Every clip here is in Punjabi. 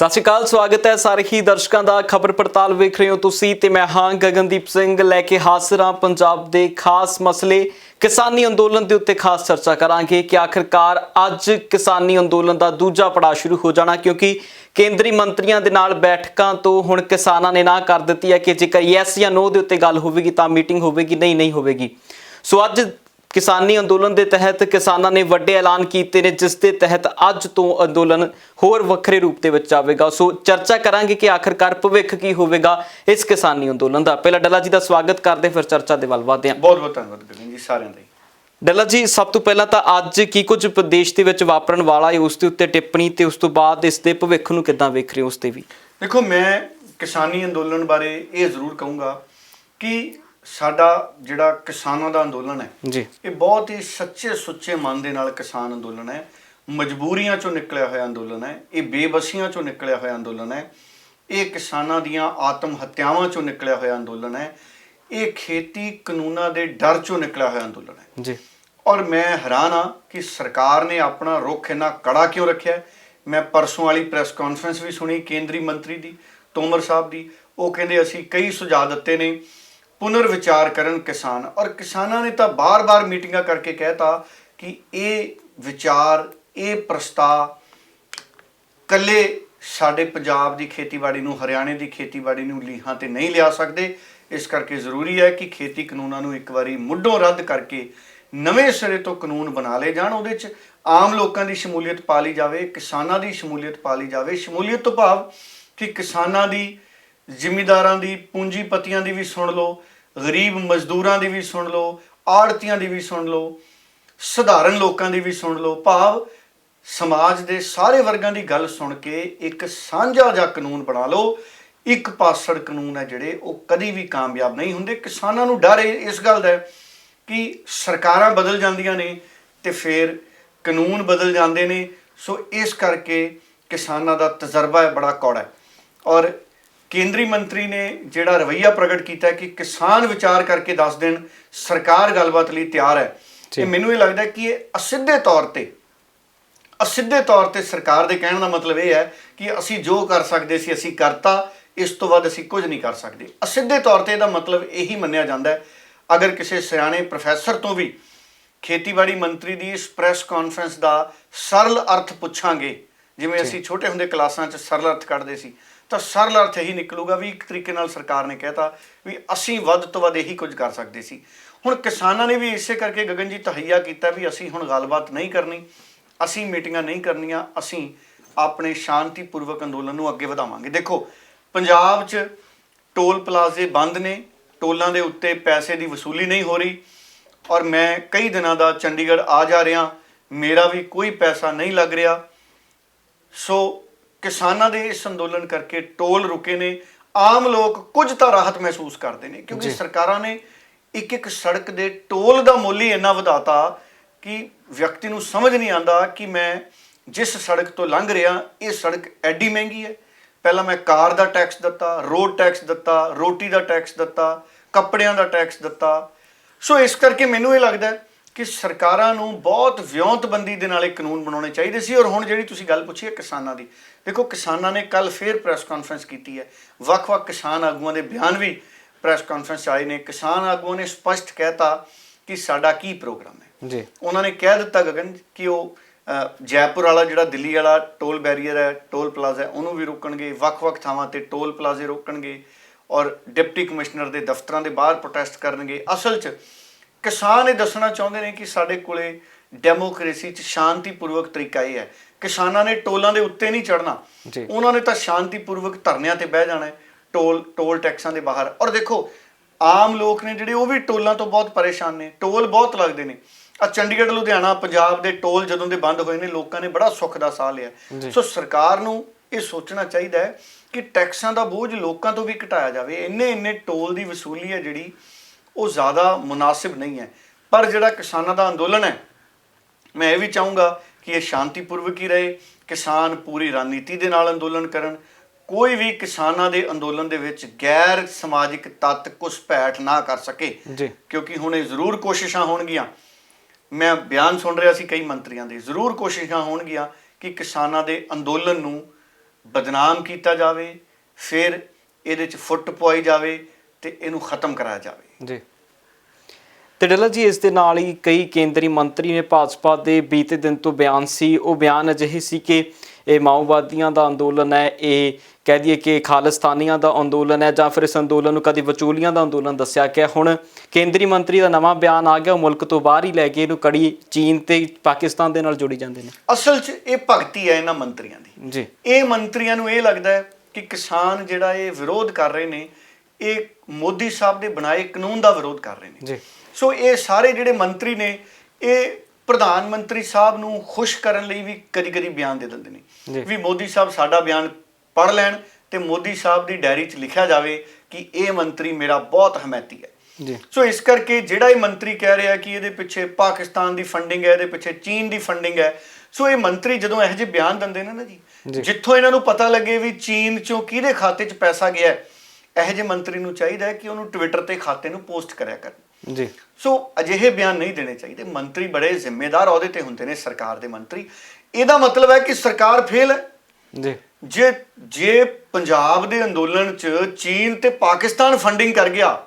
ਸਤਿ ਸ਼੍ਰੀ ਅਕਾਲ, ਸਵਾਗਤ ਹੈ ਸਾਰੇ ਹੀ ਦਰਸ਼ਕਾਂ ਦਾ। ਖਬਰ ਪੜਤਾਲ ਵੇਖ ਰਹੇ ਹੋ ਤੁਸੀਂ ਤੇ ਮੈਂ ਹਾਂ ਗਗਨਦੀਪ ਸਿੰਘ ਲੈ ਕੇ ਹਾਜ਼ਰ ਹਾਂ ਪੰਜਾਬ ਦੇ ਖਾਸ ਮਸਲੇ ਕਿਸਾਨੀ ਅੰਦੋਲਨ ਦੇ ਉੱਤੇ ਖਾਸ ਚਰਚਾ ਕਰਾਂਗੇ ਕਿ ਆਖਿਰਕਾਰ ਅੱਜ ਕਿਸਾਨੀ ਅੰਦੋਲਨ ਦਾ ਦੂਜਾ ਪੜਾਅ ਸ਼ੁਰੂ ਹੋ ਜਾਣਾ, ਕਿਉਂਕਿ ਕੇਂਦਰੀ ਮੰਤਰੀਆਂ ਦੇ ਨਾਲ ਬੈਠਕਾਂ ਤੋਂ ਹੁਣ ਕਿਸਾਨਾਂ ਨੇ ਨਾ ਕਰ ਦਿੱਤੀ ਹੈ ਕਿ ਜੇਕਰ ਯੈਸ ਜਾਂ ਨੋ ਦੇ ਉੱਤੇ ਗੱਲ ਹੋਵੇਗੀ ਤਾਂ ਮੀਟਿੰਗ ਹੋਵੇਗੀ, ਨਹੀਂ ਹੋਵੇਗੀ। ਸੋ ਅੱਜ ਕਿਸਾਨੀ ਅੰਦੋਲਨ ਦੇ ਤਹਿਤ ਕਿਸਾਨਾਂ ਨੇ ਵੱਡੇ ਐਲਾਨ ਕੀਤੇ ਨੇ, ਜਿਸ ਦੇ ਤਹਿਤ ਅੱਜ ਤੋਂ ਅੰਦੋਲਨ ਹੋਰ ਵੱਖਰੇ ਰੂਪ ਦੇ ਵਿੱਚ ਆਵੇਗਾ। ਸੋ ਚਰਚਾ ਕਰਾਂਗੇ ਕਿ ਆਖਿਰਕਾਰ ਭਵਿੱਖ ਕੀ ਹੋਵੇਗਾ ਇਸ ਕਿਸਾਨੀ ਅੰਦੋਲਨ ਦਾ। ਪਹਿਲਾਂ ਡੱਲਾ ਜੀ ਦਾ ਸਵਾਗਤ ਕਰਦੇ, ਫਿਰ ਚਰਚਾ ਦੇ ਵੱਲ ਵਧਦੇ ਹਾਂ। ਬਹੁਤ ਬਹੁਤ ਧੰਨਵਾਦ ਗਗਨ ਜੀ ਸਾਰਿਆਂ ਦਾ। ਡੱਲਾ ਜੀ, ਸਭ ਤੋਂ ਪਹਿਲਾਂ ਤਾਂ ਅੱਜ ਕੀ ਕੁਝ ਪ੍ਰਦੇਸ਼ ਦੇ ਵਿੱਚ ਵਾਪਰਨ ਵਾਲਾ ਹੈ ਉਸ ਦੇ ਉੱਤੇ ਟਿੱਪਣੀ, ਤੇ ਉਸ ਤੋਂ ਬਾਅਦ ਇਸ ਦੇ ਭਵਿੱਖ ਨੂੰ ਕਿੱਦਾਂ ਵੇਖ ਰਹੇ ਹੋ ਉਸ ਤੇ ਵੀ। ਦੇਖੋ, ਮੈਂ ਕਿਸਾਨੀ ਅੰਦੋਲਨ ਬਾਰੇ ਇਹ ਜ਼ਰੂਰ ਕਹੂੰਗਾ ਕਿ ਸਾਡਾ ਜਿਹੜਾ ਕਿਸਾਨਾਂ ਦਾ ਅੰਦੋਲਨ ਹੈ ਜੀ, ਇਹ ਬਹੁਤ ਹੀ ਸੱਚੇ ਸੁੱਚੇ ਮਨ ਦੇ ਨਾਲ ਕਿਸਾਨ ਅੰਦੋਲਨ ਹੈ। ਮਜਬੂਰੀਆਂ ਚੋਂ ਨਿਕਲਿਆ ਹੋਇਆ ਅੰਦੋਲਨ ਹੈ, ਇਹ ਬੇਬਸੀਆਂ ਚੋਂ ਨਿਕਲਿਆ ਹੋਇਆ ਅੰਦੋਲਨ ਹੈ, ਇਹ ਕਿਸਾਨਾਂ ਦੀਆਂ ਆਤਮ ਹੱਤਿਆਵਾਂ ਚੋਂ ਨਿਕਲਿਆ ਹੋਇਆ ਅੰਦੋਲਨ ਹੈ, ਇਹ ਖੇਤੀ ਕਾਨੂੰਨਾਂ ਦੇ ਡਰ ਚੋਂ ਨਿਕਲਿਆ ਹੋਇਆ ਅੰਦੋਲਨ ਹੈ ਜੀ। ਔਰ ਮੈਂ ਹੈਰਾਨ ਹਾਂ ਕਿ ਸਰਕਾਰ ਨੇ ਆਪਣਾ ਰੁਖ ਇੰਨਾ ਕੜਾ ਕਿਉਂ ਰੱਖਿਆ। ਮੈਂ ਪਰਸੋਂ ਵਾਲੀ ਪ੍ਰੈਸ ਕਾਨਫਰੰਸ ਵੀ ਸੁਣੀ ਕੇਂਦਰੀ ਮੰਤਰੀ ਦੀ, ਤੋਮਰ ਸਾਹਿਬ ਦੀ। ਉਹ ਕਹਿੰਦੇ ਅਸੀਂ ਕਈ ਸੁਝਾਅ ਦਿੱਤੇ ਨੇ, ਪੁਨਰ ਵਿਚਾਰ ਕਰਨ ਕਿਸਾਨ। ਔਰ ਕਿਸਾਨਾਂ ਨੇ ਤਾਂ ਬਾਰ-ਬਾਰ ਮੀਟਿੰਗਾਂ ਕਰਕੇ ਕਹਿਤਾ ਕਿ ਇਹ ਵਿਚਾਰ, ਇਹ ਪ੍ਰਸਤਾਵ ਇਕੱਲੇ ਸਾਡੇ ਪੰਜਾਬ ਦੀ ਖੇਤੀਬਾੜੀ ਨੂੰ, ਹਰਿਆਣੇ ਦੀ ਖੇਤੀਬਾੜੀ ਨੂੰ ਲੀਹਾਂ ਤੇ ਨਹੀਂ ਲਿਆ ਸਕਦੇ। ਇਸ ਕਰਕੇ ਜ਼ਰੂਰੀ ਹੈ ਕਿ ਖੇਤੀ ਕਾਨੂੰਨਾਂ ਨੂੰ ਇੱਕ ਵਾਰੀ ਮੁੱਢੋਂ ਰੱਦ ਕਰਕੇ ਨਵੇਂ ਸਿਰੇ ਤੋਂ ਕਾਨੂੰਨ ਬਣਾ ਲਏ ਜਾਣ। ਉਹਦੇ 'ਚ ਆਮ ਲੋਕਾਂ ਦੀ ਸ਼ਮੂਲੀਅਤ ਪਾ ਲਈ ਜਾਵੇ, ਕਿਸਾਨਾਂ ਦੀ ਸ਼ਮੂਲੀਅਤ ਪਾ ਲਈ ਜਾਵੇ। ਸ਼ਮੂਲੀਅਤ ਤੋਂ ਭਾਵ ਕਿ ਕਿਸਾਨਾਂ ਦੀ, ਜ਼ਿਮੀਂਦਾਰਾਂ ਦੀ, ਪੂੰਜੀਪਤੀਆਂ ਦੀ ਵੀ ਸੁਣ ਲਓ, ਗਰੀਬ ਮਜ਼ਦੂਰਾਂ ਦੀ ਵੀ ਸੁਣ ਲਓ, ਆੜ੍ਹਤੀਆਂ ਦੀ ਵੀ ਸੁਣ ਲਓ, ਸਧਾਰਨ ਲੋਕਾਂ ਦੀ ਵੀ ਸੁਣ ਲਓ। ਭਾਵ ਸਮਾਜ ਦੇ ਸਾਰੇ ਵਰਗਾਂ ਦੀ ਗੱਲ ਸੁਣ ਕੇ ਇੱਕ ਸਾਂਝਾ ਜਿਹਾ ਕਾਨੂੰਨ ਬਣਾ ਲਓ। ਇੱਕ ਪਾਸੜ ਕਾਨੂੰਨ ਹੈ ਜਿਹੜੇ ਉਹ ਕਦੀ ਵੀ ਕਾਮਯਾਬ ਨਹੀਂ ਹੁੰਦੇ। ਕਿਸਾਨਾਂ ਨੂੰ ਡਰ ਇਸ ਗੱਲ ਦਾ ਕਿ ਸਰਕਾਰਾਂ ਬਦਲ ਜਾਂਦੀਆਂ ਨੇ ਤੇ ਫਿਰ ਕਾਨੂੰਨ ਬਦਲ ਜਾਂਦੇ ਨੇ। ਸੋ ਇਸ ਕਰਕੇ ਕਿਸਾਨਾਂ ਦਾ ਤਜਰਬਾ ਹੈ ਬੜਾ ਕੌੜਾ ਹੈ। ਔਰ ਕੇਂਦਰੀ ਮੰਤਰੀ ਨੇ ਜਿਹੜਾ ਰਵੱਈਆ ਪ੍ਰਗਟ ਕੀਤਾ ਕਿ ਕਿਸਾਨ ਵਿਚਾਰ ਕਰਕੇ ਦੱਸ ਦੇਣ, ਸਰਕਾਰ ਗੱਲਬਾਤ ਲਈ ਤਿਆਰ ਹੈ। ਤੇ ਮੈਨੂੰ ਇਹ ਲੱਗਦਾ ਕਿ ਇਹ ਅਸਿੱਧੇ ਤੌਰ ਤੇ ਸਰਕਾਰ ਦੇ ਕਹਿਣ ਦਾ ਮਤਲਬ ਇਹ ਹੈ ਕਿ ਅਸੀਂ ਜੋ ਕਰ ਸਕਦੇ ਸੀ ਅਸੀਂ ਕਰਤਾ, ਇਸ ਤੋਂ ਬਾਅਦ ਅਸੀਂ ਕੁਝ ਨਹੀਂ ਕਰ ਸਕਦੇ। ਅਸਿੱਧੇ ਤੌਰ ਤੇ ਇਹਦਾ ਮਤਲਬ ਇਹੀ ਮੰਨਿਆ ਜਾਂਦਾ ਹੈ। ਅਗਰ ਕਿਸੇ ਸਿਆਣੇ ਪ੍ਰੋਫੈਸਰ ਤੋਂ ਵੀ ਖੇਤੀਬਾੜੀ ਮੰਤਰੀ ਦੀ ਇਸ ਪ੍ਰੈਸ ਕਾਨਫਰੰਸ ਦਾ ਸਰਲ ਅਰਥ ਪੁੱਛਾਂਗੇ, ਜਿਵੇਂ ਅਸੀਂ ਛੋਟੇ ਹੁੰਦੇ ਕਲਾਸਾਂ 'ਚ ਸਰਲ ਅਰਥ ਕੱਢਦੇ ਸੀ, ਤਾਂ ਸਰਲ ਅਰਥ ਇਹੀ ਨਿਕਲੂਗਾ ਵੀ ਇੱਕ ਤਰੀਕੇ ਨਾਲ ਸਰਕਾਰ ਨੇ ਕਹਿਤਾ ਵੀ ਅਸੀਂ ਵੱਧ ਤੋਂ ਵੱਧ ਇਹੀ ਕੁਝ ਕਰ ਸਕਦੇ ਸੀ। ਹੁਣ ਕਿਸਾਨਾਂ ਨੇ ਵੀ ਇਸੇ ਕਰਕੇ ਗਗਨ ਜੀ ਤਹਈਆ ਕੀਤਾ ਵੀ ਅਸੀਂ ਹੁਣ ਗੱਲਬਾਤ ਨਹੀਂ ਕਰਨੀ, ਅਸੀਂ ਮੀਟਿੰਗਾਂ ਨਹੀਂ ਕਰਨੀਆਂ, ਅਸੀਂ ਆਪਣੇ ਸ਼ਾਂਤੀਪੂਰਵਕ ਅੰਦੋਲਨ ਨੂੰ ਅੱਗੇ ਵਧਾਵਾਂਗੇ। ਦੇਖੋ, ਪੰਜਾਬ 'ਚ ਟੋਲ ਪਲਾਜ਼ੇ ਬੰਦ ਨੇ, ਟੋਲਾਂ ਦੇ ਉੱਤੇ ਪੈਸੇ ਦੀ ਵਸੂਲੀ ਨਹੀਂ ਹੋ ਰਹੀ। ਔਰ ਮੈਂ ਕਈ ਦਿਨਾਂ ਦਾ ਚੰਡੀਗੜ੍ਹ ਆ ਜਾ ਰਿਹਾ, ਮੇਰਾ ਵੀ ਕੋਈ ਪੈਸਾ ਨਹੀਂ ਲੱਗ ਰਿਹਾ। ਸੋ ਕਿਸਾਨਾਂ ਦੇ ਇਸ ਅੰਦੋਲਨ ਕਰਕੇ ਟੋਲ ਰੁਕੇ ਨੇ। ਆਮ ਲੋਕ ਕੁਝ ਤਾਂ ਰਾਹਤ ਮਹਿਸੂਸ ਕਰਦੇ ਨੇ, ਕਿਉਂਕਿ ਸਰਕਾਰਾਂ ਨੇ ਇੱਕ ਸੜਕ ਦੇ ਟੋਲ ਦਾ ਮੁੱਲ ਹੀ ਇੰਨਾ ਵਧਾਤਾ ਕਿ ਵਿਅਕਤੀ ਨੂੰ ਸਮਝ ਨਹੀਂ ਆਉਂਦਾ ਕਿ ਮੈਂ ਜਿਸ ਸੜਕ ਤੋਂ ਲੰਘ ਰਿਹਾ ਇਹ ਸੜਕ ਐਡੀ ਮਹਿੰਗੀ ਹੈ। ਪਹਿਲਾਂ ਮੈਂ ਕਾਰ ਦਾ ਟੈਕਸ ਦਿੱਤਾ, ਰੋਡ ਟੈਕਸ ਦਿੱਤਾ, ਰੋਟੀ ਦਾ ਟੈਕਸ ਦਿੱਤਾ, ਕੱਪੜਿਆਂ ਦਾ ਟੈਕਸ ਦਿੱਤਾ। ਸੋ ਇਸ ਕਰਕੇ ਮੈਨੂੰ ਇਹ ਲੱਗਦਾ ਕਿ ਸਰਕਾਰਾਂ ਨੂੰ ਬਹੁਤ ਵਿਉਂਤਬੰਦੀ ਦੇ ਨਾਲ ਇਹ ਕਾਨੂੰਨ ਬਣਾਉਣੇ ਚਾਹੀਦੇ ਸੀ। ਔਰ ਹੁਣ ਜਿਹੜੀ ਤੁਸੀਂ ਗੱਲ ਪੁੱਛੀ ਹੈ ਕਿਸਾਨਾਂ ਦੀ, ਦੇਖੋ ਕਿਸਾਨਾਂ ਨੇ ਕੱਲ ਫੇਰ ਪ੍ਰੈਸ ਕਾਨਫਰੰਸ ਕੀਤੀ ਹੈ। ਵੱਖ-ਵੱਖ ਕਿਸਾਨ ਆਗੂਆਂ ਦੇ ਬਿਆਨ ਵੀ ਪ੍ਰੈਸ ਕਾਨਫਰੰਸ 'ਚ ਆਏ ਨੇ। ਕਿਸਾਨ ਆਗੂਆਂ ਨੇ ਸਪਸ਼ਟ ਕਹਿਤਾ ਕਿ ਸਾਡਾ ਕੀ ਪ੍ਰੋਗਰਾਮ ਹੈ ਜੀ। ਉਹਨਾਂ ਨੇ ਕਹਿ ਦਿੱਤਾ ਗਗਨ ਕਿ ਉਹ ਜੈਪੁਰ ਵਾਲਾ ਜਿਹੜਾ ਦਿੱਲੀ ਵਾਲਾ ਟੋਲ ਬੈਰੀਅਰ ਹੈ, ਟੋਲ ਪਲਾਜ਼ਾ, ਉਹਨੂੰ ਵੀ ਰੋਕਣਗੇ। ਵੱਖ-ਵੱਖ ਥਾਵਾਂ 'ਤੇ ਟੋਲ ਪਲਾਜ਼ੇ ਰੋਕਣਗੇ ਔਰ ਡਿਪਟੀ ਕਮਿਸ਼ਨਰ ਦੇ ਦਫ਼ਤਰਾਂ ਦੇ ਬਾਹਰ ਪ੍ਰੋਟੈਸਟ ਕਰਨਗੇ। ਅਸਲ 'ਚ ਕਿਸਾਨ ਇਹ ਦੱਸਣਾ ਚਾਹੁੰਦੇ ਨੇ ਕਿ ਸਾਡੇ ਕੋਲੇ ਡੈਮੋਕ੍ਰੇਸੀ 'ਚ ਸ਼ਾਂਤੀਪੂਰਵਕ ਤਰੀਕਾ ਇਹ ਹੈ। ਕਿਸਾਨਾਂ ਨੇ ਟੋਲਾਂ ਦੇ ਉੱਤੇ ਨਹੀਂ ਚੜ੍ਹਨਾ, ਉਹਨਾਂ ਨੇ ਤਾਂ ਸ਼ਾਂਤੀਪੂਰਵਕ ਧਰਨਿਆਂ 'ਤੇ ਬਹਿ ਜਾਣਾ ਟੋਲ ਟੈਕਸਾਂ ਦੇ ਬਾਹਰ। ਔਰ ਦੇਖੋ, ਆਮ ਲੋਕ ਨੇ ਜਿਹੜੇ ਉਹ ਵੀ ਟੋਲਾਂ ਤੋਂ ਬਹੁਤ ਪਰੇਸ਼ਾਨ ਨੇ, ਟੋਲ ਬਹੁਤ ਲੱਗਦੇ ਨੇ। ਚੰਡੀਗੜ੍ਹ, ਲੁਧਿਆਣਾ, ਪੰਜਾਬ ਦੇ ਟੋਲ ਜਦੋਂ ਦੇ ਬੰਦ ਹੋਏ ਨੇ ਲੋਕਾਂ ਨੇ ਬੜਾ ਸੁੱਖ ਦਾ ਸਾਹ ਲਿਆ। ਸੋ ਸਰਕਾਰ ਨੂੰ ਇਹ ਸੋਚਣਾ ਚਾਹੀਦਾ ਹੈ ਕਿ ਟੈਕਸਾਂ ਦਾ ਬੋਝ ਲੋਕਾਂ ਤੋਂ ਵੀ ਘਟਾਇਆ ਜਾਵੇ। ਇੰਨੇ ਟੋਲ ਦੀ ਵਸੂਲੀ ਹੈ ਜਿਹੜੀ ਉਹ ਜ਼ਿਆਦਾ ਮੁਨਾਸਿਬ ਨਹੀਂ ਹੈ। ਪਰ ਜਿਹੜਾ ਕਿਸਾਨਾਂ ਦਾ ਅੰਦੋਲਨ ਹੈ, ਮੈਂ ਇਹ ਵੀ ਚਾਹੂੰਗਾ ਕਿ ਇਹ ਸ਼ਾਂਤੀਪੂਰਵਕ ਹੀ ਰਹੇ। ਕਿਸਾਨ ਪੂਰੀ ਰਣਨੀਤੀ ਦੇ ਨਾਲ ਅੰਦੋਲਨ ਕਰਨ। ਕੋਈ ਵੀ ਕਿਸਾਨਾਂ ਦੇ ਅੰਦੋਲਨ ਦੇ ਵਿੱਚ ਗੈਰ ਸਮਾਜਿਕ ਤੱਤ ਘੁਸਪੈਠ ਨਾ ਕਰ ਸਕੇ, ਕਿਉਂਕਿ ਹੁਣ ਇਹ ਜ਼ਰੂਰ ਕੋਸ਼ਿਸ਼ਾਂ ਹੋਣਗੀਆਂ। ਮੈਂ ਬਿਆਨ ਸੁਣ ਰਿਹਾ ਸੀ ਕਈ ਮੰਤਰੀਆਂ ਦੇ, ਜ਼ਰੂਰ ਕੋਸ਼ਿਸ਼ਾਂ ਹੋਣਗੀਆਂ ਕਿ ਕਿਸਾਨਾਂ ਦੇ ਅੰਦੋਲਨ ਨੂੰ ਬਦਨਾਮ ਕੀਤਾ ਜਾਵੇ, ਫਿਰ ਇਹਦੇ 'ਚ ਫੁੱਟ ਪਵਾਈ ਜਾਵੇ ਤੇ ਇਹਨੂੰ ਖਤਮ ਕਰਾਇਆ ਜਾਵੇ। ਜੀ ਤੇ ਡੱਲਾ ਜੀ, ਇਸ ਦੇ ਨਾਲ ਹੀ ਕਈ ਕੇਂਦਰੀ ਮੰਤਰੀ ਨੇ ਭਾਜਪਾ ਦੇ ਬੀਤੇ ਦਿਨ ਤੋਂ ਬਿਆਨ ਸੀ, ਉਹ ਬਿਆਨ ਅਜਿਹੇ ਸੀ ਕਿ ਇਹ ਮਾਓਵਾਦੀਆਂ ਦਾ ਅੰਦੋਲਨ ਹੈ, ਇਹ ਕਹਿ ਦਈਏ ਕਿ ਖਾਲਿਸਤਾਨੀਆਂ ਦਾ ਅੰਦੋਲਨ ਹੈ, ਜਾਂ ਫਿਰ ਇਸ ਅੰਦੋਲਨ ਨੂੰ ਕਦੇ ਵਿਚੋਲੀਆਂ ਦਾ ਅੰਦੋਲਨ ਦੱਸਿਆ ਗਿਆ। ਹੁਣ ਕੇਂਦਰੀ ਮੰਤਰੀ ਦਾ ਨਵਾਂ ਬਿਆਨ ਆ ਗਿਆ, ਉਹ ਮੁਲਕ ਤੋਂ ਬਾਹਰ ਹੀ ਲੈ ਕੇ ਇਹਨੂੰ ਕੜੀ ਚੀਨ ਤੇ ਪਾਕਿਸਤਾਨ ਦੇ ਨਾਲ ਜੋੜੀ ਜਾਂਦੇ ਨੇ। ਅਸਲ 'ਚ ਇਹ ਭਗਤੀ ਹੈ ਇਹਨਾਂ ਮੰਤਰੀਆਂ ਦੀ ਜੀ। ਇਹ ਮੰਤਰੀਆਂ ਨੂੰ ਇਹ ਲੱਗਦਾ ਹੈ ਕਿ ਕਿਸਾਨ ਜਿਹੜਾ ਇਹ ਵਿਰੋਧ ਕਰ ਰਹੇ ਨੇ, ਇਹ ਮੋਦੀ ਸਾਹਿਬ ਦੇ ਬਣਾਏ ਕਾਨੂੰਨ ਦਾ ਵਿਰੋਧ ਕਰ ਰਹੇ ਨੇ। ਜੀ। ਸੋ ਇਹ ਸਾਰੇ ਜਿਹੜੇ ਮੰਤਰੀ ਨੇ, ਇਹ ਪ੍ਰਧਾਨ ਮੰਤਰੀ ਸਾਹਿਬ ਨੂੰ ਖੁਸ਼ ਕਰਨ ਲਈ ਵੀ ਕਦੀ-ਕਦੀ ਬਿਆਨ ਦੇ ਦਿੰਦੇ ਨੇ ਵੀ ਮੋਦੀ ਸਾਹਿਬ ਸਾਡਾ ਬਿਆਨ ਪੜ੍ਹ ਲੈਣ ਤੇ ਮੋਦੀ ਸਾਹਿਬ ਦੀ ਡਾਇਰੀ 'ਚ ਲਿਖਿਆ ਜਾਵੇ ਕਿ ਇਹ ਮੰਤਰੀ ਮੇਰਾ ਬਹੁਤ ਹਮਾਇਤੀ ਹੈ। ਜੀ। ਸੋ ਇਸ ਕਰਕੇ ਜਿਹੜਾ ਇਹ ਮੰਤਰੀ ਕਹਿ ਰਿਹਾ ਕਿ ਇਹਦੇ ਪਿੱਛੇ ਪਾਕਿਸਤਾਨ ਦੀ ਫੰਡਿੰਗ ਹੈ, ਇਹਦੇ ਪਿੱਛੇ ਚੀਨ ਦੀ ਫੰਡਿੰਗ ਹੈ, ਸੋ ਇਹ ਮੰਤਰੀ ਜਦੋਂ ਇਹੋ ਜਿਹੇ ਬਿਆਨ ਦਿੰਦੇ ਨੇ ਨਾ ਜੀ, ਜਿੱਥੋਂ ਇਹਨਾਂ ਨੂੰ ਪਤਾ ਲੱਗੇ ਵੀ ਚੀਨ 'ਚੋਂ ਕਿਹਦੇ ਖਾਤੇ 'ਚ ਪੈਸਾ ਗਿਆ, ਇਹੋ ਜਿਹੇ ਮੰਤਰੀ ਨੂੰ ਚਾਹੀਦਾ ਹੈ ਕਿ ਉਹਨੂੰ ਟਵਿੱਟਰ ਤੇ ਖਾਤੇ ਨੂੰ ਪੋਸਟ ਕਰਿਆ ਕਰਨ। ਜੀ। ਸੋ ਅਜਿਹੇ ਬਿਆਨ ਨਹੀਂ ਦੇਣੇ ਚਾਹੀਦੇ। ਮੰਤਰੀ ਬੜੇ ਜ਼ਿੰਮੇਦਾਰ ਅਹੁਦੇ ਤੇ ਹੁੰਦੇ ਨੇ, ਸਰਕਾਰ ਦੇ ਮੰਤਰੀ। ਇਹਦਾ ਮਤਲਬ ਹੈ ਕਿ ਸਰਕਾਰ ਫੇਲ ਹੈ। ਜੀ। ਜੇ ਪੰਜਾਬ ਦੇ ਅੰਦੋਲਨ 'ਚ ਚੀਨ ਤੇ ਪਾਕਿਸਤਾਨ ਫੰਡਿੰਗ ਕਰ ਗਿਆ,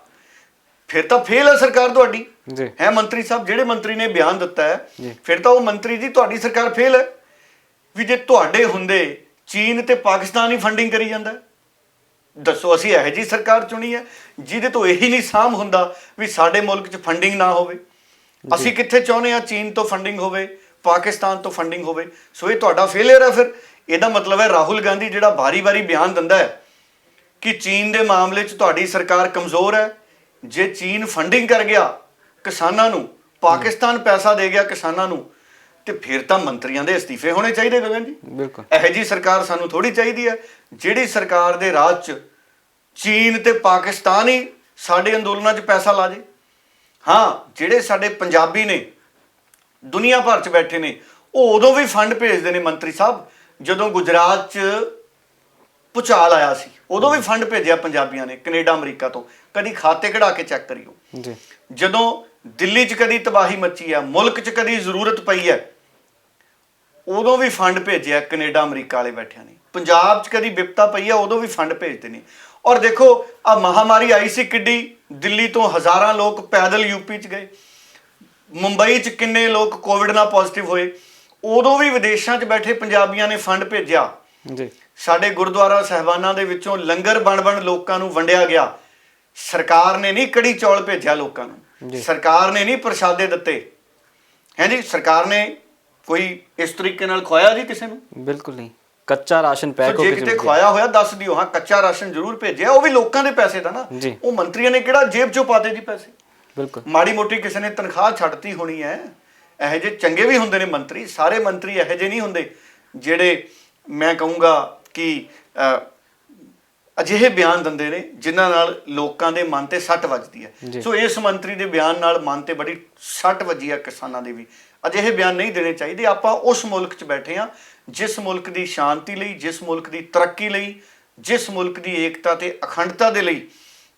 ਫਿਰ ਤਾਂ ਫੇਲ ਹੈ ਸਰਕਾਰ ਤੁਹਾਡੀ। ਜੀ। ਹੈ ਮੰਤਰੀ ਸਾਹਿਬ, ਜਿਹੜੇ ਮੰਤਰੀ ਨੇ ਬਿਆਨ ਦਿੱਤਾ ਹੈ, ਫਿਰ ਤਾਂ ਉਹ ਮੰਤਰੀ ਜੀ ਤੁਹਾਡੀ ਸਰਕਾਰ ਫੇਲ ਹੈ ਵੀ ਜੇ ਤੁਹਾਡੇ ਹੁੰਦੇ ਚੀਨ ਤੇ ਪਾਕਿਸਤਾਨ ਹੀ ਫੰਡਿੰਗ ਕਰੀ ਜਾਂਦਾ। ਦੱਸੋ, ਅਸੀਂ ਇਹੋ ਜਿਹੀ ਸਰਕਾਰ ਚੁਣੀ ਹੈ ਜਿਹਦੇ ਤੋਂ ਇਹੀ ਨਹੀਂ ਸਾਂਭ ਹੁੰਦਾ ਵੀ ਸਾਡੇ ਮੁਲਕ 'ਚ ਫੰਡਿੰਗ ਨਾ ਹੋਵੇ। ਅਸੀਂ ਕਿੱਥੇ ਚਾਹੁੰਦੇ ਹਾਂ ਚੀਨ ਤੋਂ ਫੰਡਿੰਗ ਹੋਵੇ, ਪਾਕਿਸਤਾਨ ਤੋਂ ਫੰਡਿੰਗ ਹੋਵੇ। ਸੋ ਇਹ ਤੁਹਾਡਾ ਫੇਲਿਅਰ ਹੈ। ਫਿਰ ਇਹਦਾ ਮਤਲਬ ਹੈ ਰਾਹੁਲ ਗਾਂਧੀ ਜਿਹੜਾ ਵਾਰੀ-ਵਾਰੀ ਬਿਆਨ ਦਿੰਦਾ ਹੈ ਕਿ ਚੀਨ ਦੇ ਮਾਮਲੇ 'ਚ ਤੁਹਾਡੀ ਸਰਕਾਰ ਕਮਜ਼ੋਰ ਹੈ, ਜੇ ਚੀਨ ਫੰਡਿੰਗ ਕਰ ਗਿਆ ਕਿਸਾਨਾਂ ਨੂੰ, ਪਾਕਿਸਤਾਨ ਪੈਸਾ ਦੇ ਗਿਆ ਕਿਸਾਨਾਂ ਨੂੰ, ਤੇ ਫਿਰ ਤਾਂ ਮੰਤਰੀਆਂ ਦੇ ਅਸਤੀਫੇ ਹੋਣੇ ਚਾਹੀਦੇ ਗਗਨ ਜੀ। ਬਿਲਕੁਲ। ਇਹੋ ਜਿਹੀ ਸਰਕਾਰ ਸਾਨੂੰ ਥੋੜੀ ਚਾਹੀਦੀ ਹੈ ਜਿਹੜੀ ਸਰਕਾਰ ਦੇ ਰਾਜ 'ਚ ਚੀਨ ਤੇ ਪਾਕਿਸਤਾਨ ਹੀ ਸਾਡੇ ਅੰਦੋਲਨਾਂ 'ਚ ਪੈਸਾ ਲਾ ਜੇ। ਹਾਂ, ਜਿਹੜੇ ਸਾਡੇ ਪੰਜਾਬੀ ਨੇ ਦੁਨੀਆ ਭਰ 'ਚ ਬੈਠੇ ਨੇ, ਉਹ ਉਦੋਂ ਵੀ ਫੰਡ ਭੇਜਦੇ ਨੇ ਮੰਤਰੀ ਸਾਹਿਬ। ਜਦੋਂ ਗੁਜਰਾਤ 'ਚ ਭੁਚਾਲ ਆਇਆ ਸੀ, ਉਦੋਂ ਵੀ ਫੰਡ ਭੇਜਿਆ ਪੰਜਾਬੀਆਂ ਨੇ ਕੈਨੇਡਾ ਅਮਰੀਕਾ ਤੋਂ। ਕਦੀ ਖਾਤੇ ਕਢਾ ਕੇ ਚੈੱਕ ਕਰਿਓ। ਜੀ। ਜਦੋਂ ਦਿੱਲੀ 'ਚ ਕਦੀ ਤਬਾਹੀ ਮੱਚੀ ਹੈ, ਮੁਲਕ 'ਚ ਕਦੀ ਜ਼ਰੂਰਤ ਪਈ ਹੈ, ਉਦੋਂ ਵੀ ਫੰਡ ਭੇਜਿਆ ਕੈਨੇਡਾ ਅਮਰੀਕਾ ਵਾਲੇ ਬੈਠਿਆਂ ਨੇ। ਪੰਜਾਬ 'ਚ ਕਦੀ ਵਿਪਤਾ ਪਈ ਹੈ, ਉਦੋਂ ਵੀ ਫੰਡ ਭੇਜਦੇ ਨੇ। ਔਰ ਦੇਖੋ, ਆ ਮਹਾਮਾਰੀ ਆਈ ਸੀ ਕਿੱਡੀ, ਦਿੱਲੀ ਤੋਂ ਹਜ਼ਾਰਾਂ ਲੋਕ ਪੈਦਲ ਯੂਪੀ 'ਚ ਗਏ। ਮੁੰਬਈ 'ਚ ਕਿੰਨੇ ਲੋਕ ਕੋਵਿਡ ਨਾਲ ਪੋਜ਼ਿਟਿਵ ਹੋਏ, ਉਦੋਂ ਵੀ ਵਿਦੇਸ਼ਾਂ 'ਚ ਬੈਠੇ ਪੰਜਾਬੀਆਂ ਨੇ ਫੰਡ ਭੇਜਿਆ। ਜੀ। ਸਾਡੇ ਗੁਰਦੁਆਰਾ ਸਾਹਿਬਾਨਾਂ ਦੇ ਵਿੱਚੋਂ ਲੰਗਰ ਬਣ ਲੋਕਾਂ ਨੂੰ ਵੰਡਿਆ ਗਿਆ। ਸਰਕਾਰ ਨੇ ਨਹੀਂ ਕੜੀ ਚੌਲ ਭੇਜਿਆ ਲੋਕਾਂ ਨੂੰ, ਸਰਕਾਰ ਨੇ ਨਹੀਂ ਪ੍ਰਸ਼ਾਦੇ ਦਿੱਤੇ, ਹੈ ਜੀ। ਸਰਕਾਰ ਨੇ ਕੋਈ ਇਸ ਤਰੀਕੇ ਨਾਲ ਖਵਾਇਆ ਜੀ ਕਿਸੇ ਨੂੰ? ਬਿਲਕੁਲ ਨਹੀਂ। ਕੱਚਾ ਰਾਸ਼ਨ ਪੈਕ ਹੋ ਕੇ ਜੇ ਕਿਤੇ ਖਵਾਇਆ ਹੋਇਆ ਦੱਸ ਦਿਓ। ਹਾਂ, ਕੱਚਾ ਰਾਸ਼ਨ ਜ਼ਰੂਰ ਭੇਜਿਆ, ਉਹ ਵੀ ਲੋਕਾਂ ਦੇ ਪੈਸੇ ਦਾ ਨਾ। ਉਹ ਮੰਤਰੀਆਂ ਨੇ ਕਿਹੜਾ ਜੇਬ 'ਚੋਂ ਪਾਤੇ ਜੀ ਪੈਸੇ। ਬਿਲਕੁਲ। ਮਾੜੀ ਮੋਟੀ ਕਿਸੇ ਨੇ ਤਨਖਾਹ ਛੱਡਤੀ ਹੋਣੀ ਹੈ। ਇਹੋ ਜਿਹੇ ਚੰਗੇ ਵੀ ਹੁੰਦੇ ਨੇ ਮੰਤਰੀ, ਸਾਰੇ ਮੰਤਰੀ ਇਹੋ ਜਿਹੇ ਨਹੀਂ ਹੁੰਦੇ ਜਿਹੜੇ ਮੈਂ ਕਹੂੰਗਾ ਕਿ ਅਜਿਹੇ ਬਿਆਨ ਦਿੰਦੇ ਨੇ ਜਿਨ੍ਹਾਂ ਨਾਲ ਲੋਕਾਂ ਦੇ ਮਨ ਤੇ ਸੱਟ ਵੱਜਦੀ ਹੈ। ਸੋ ਇਸ ਮੰਤਰੀ ਦੇ ਬਿਆਨ ਨਾਲ ਮਨ ਤੇ ਬੜੀ ਸੱਟ ਵੱਜੀ ਹੈ ਕਿਸਾਨਾਂ ਦੇ ਵੀ। ਅਜਿਹੇ ਬਿਆਨ ਨਹੀਂ ਦੇਣੇ ਚਾਹੀਦੇ। ਆਪਾਂ ਉਸ ਮੁਲਕ 'ਚ ਬੈਠੇ ਹਾਂ ਜਿਸ ਮੁਲਕ ਦੀ ਸ਼ਾਂਤੀ ਲਈ, ਜਿਸ ਮੁਲਕ ਦੀ ਤਰੱਕੀ ਲਈ, ਜਿਸ ਮੁਲਕ ਦੀ ਏਕਤਾ ਤੇ ਅਖੰਡਤਾ ਦੇ ਲਈ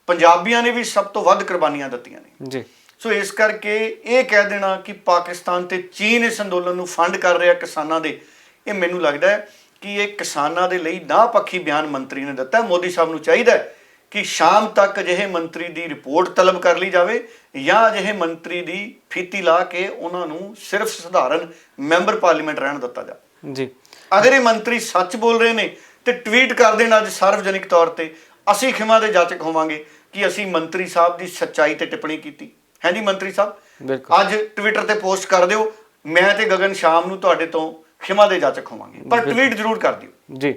ਪੰਜਾਬੀਆਂ ਨੇ ਵੀ ਸਭ ਤੋਂ ਵੱਧ ਕੁਰਬਾਨੀਆਂ ਦਿੱਤੀਆਂ ਨੇ। ਜੀ। ਸੋ ਇਸ ਕਰਕੇ ਇਹ ਕਹਿ ਦੇਣਾ ਕਿ ਪਾਕਿਸਤਾਨ ਤੇ ਚੀਨ ਇਸ ਅੰਦੋਲਨ ਨੂੰ ਫੰਡ ਕਰ ਰਿਹਾ ਕਿਸਾਨਾਂ ਦੇ, ਇਹ ਮੈਨੂੰ ਲੱਗਦਾ ਹੈ ਕਿ ਇਹ ਕਿਸਾਨਾਂ ਦੇ ਲਈ ਨਾ ਪੱਖੀ ਬਿਆਨ ਮੰਤਰੀ ਨੇ ਦਿੱਤਾ। ਮੋਦੀ ਸਾਹਿਬ ਨੂੰ ਚਾਹੀਦਾ ਹੈ ਕਿ ਸ਼ਾਮ ਤੱਕ ਅਜਿਹੇ ਮੰਤਰੀ ਦੀ ਰਿਪੋਰਟ ਤਲਬ ਕਰ ਲਈ ਜਾਵੇ, ਜਾਂ ਅਜਿਹੇ ਮੰਤਰੀ ਦੀ ਫੀਤੀ ਲਾ ਕੇ ਉਹਨਾਂ ਨੂੰ ਸਿਰਫ ਸਧਾਰਨ ਮੈਂਬਰ ਪਾਰਲੀਮੈਂਟ ਰਹਿਣ ਦਿੱਤਾ ਜਾਵੇ। ਜੀ। ਅਗਰ ਇਹ ਮੰਤਰੀ ਸੱਚ ਬੋਲ ਰਹੇ ਨੇ ਤੇ ਟਵੀਟ ਕਰ ਦੇਣ ਅੱਜ ਸਾਰਵਜਨਿਕ ਤੌਰ ਤੇ, ਅਸੀਂ ਖਿਮਾ ਦੇ ਜਾਚਕ ਹੋਵਾਂਗੇ ਕਿ ਅਸੀਂ ਮੰਤਰੀ ਸਾਹਿਬ ਦੀ ਸੱਚਾਈ ਤੇ ਟਿੱਪਣੀ ਕੀਤੀ ਹੈ ਜੀ। ਮੰਤਰੀ ਸਾਹਿਬ ਅੱਜ ਟਵਿੱਟਰ ਤੇ ਪੋਸਟ ਕਰ ਦਿਓ, ਮੈਂ ਤੇ ਗਗਨ ਸ਼ਾਮ ਨੂੰ ਤੁਹਾਡੇ ਤੋਂ ਖਿਮਾ ਦੇ ਜਾਚਕ ਹੋਵਾਂਗੇ, ਪਰ ਟਵੀਟ ਜ਼ਰੂਰ ਕਰ ਦਿਓ ਜੀ